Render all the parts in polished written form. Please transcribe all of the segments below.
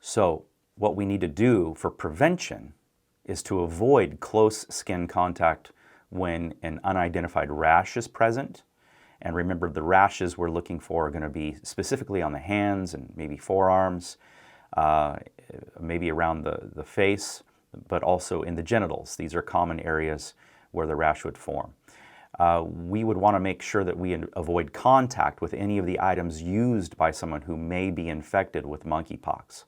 So what we need to do for prevention is to avoid close skin contact when an unidentified rash is present. And remember, the rashes we're looking for are going to be specifically on the hands and maybe forearms, maybe around the face, but also in the genitals. These are common areas where the rash would form. We would want to make sure that we avoid contact with any of the items used by someone who may be infected with monkeypox.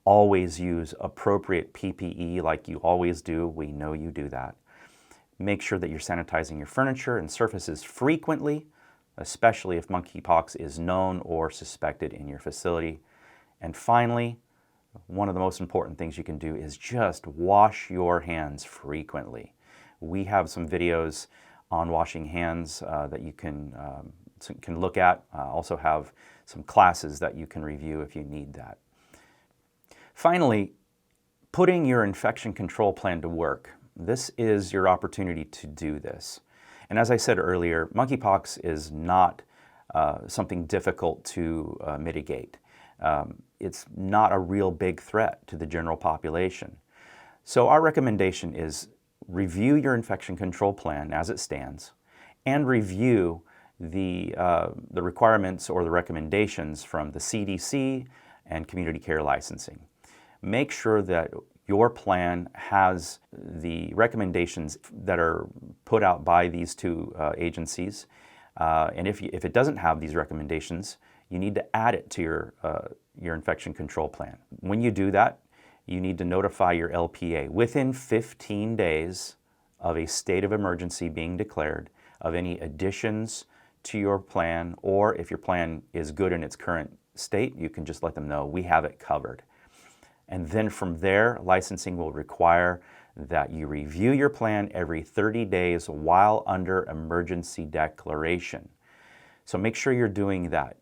Always use appropriate PPE like you always do. We know you do that. Make sure that you're sanitizing your furniture and surfaces frequently, especially if monkeypox is known or suspected in your facility. And finally, one of the most important things you can do is just wash your hands frequently. We have some videos on washing hands that you can look at. Also have some classes that you can review if you need that. Finally, putting your infection control plan to work. This is your opportunity to do this. And as I said earlier, monkeypox is not something difficult to mitigate. It's not a real big threat to the general population. So our recommendation is review your infection control plan as it stands and review the requirements or the recommendations from the CDC and community care licensing. Make sure that your plan has the recommendations that are put out by these two agencies. And if it doesn't have these recommendations, you need to add it to your infection control plan. When you do that, you need to notify your LPA within 15 days of a state of emergency being declared, of any additions to your plan, or if your plan is good in its current state, you can just let them know we have it covered. And then from there, licensing will require that you review your plan every 30 days while under emergency declaration. So make sure you're doing that.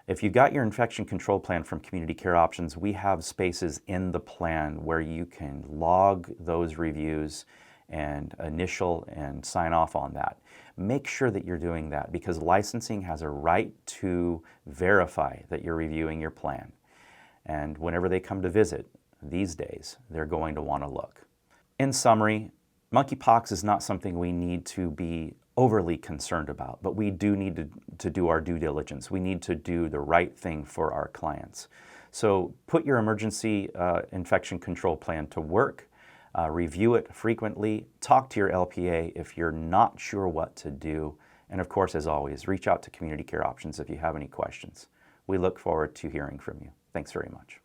If you got your infection control plan from Community Care Options, we have spaces in the plan where you can log those reviews and initial and sign off on that. Make sure that you're doing that because licensing has a right to verify that you're reviewing your plan. And whenever they come to visit these days, they're going to want to look. In summary, monkeypox is not something we need to be overly concerned about, but we do need to do our due diligence. We need to do the right thing for our clients. So put your emergency infection control plan to work, review it frequently, talk to your LPA if you're not sure what to do, and of course, as always, reach out to Community Care Options if you have any questions. We look forward to hearing from you. Thanks very much.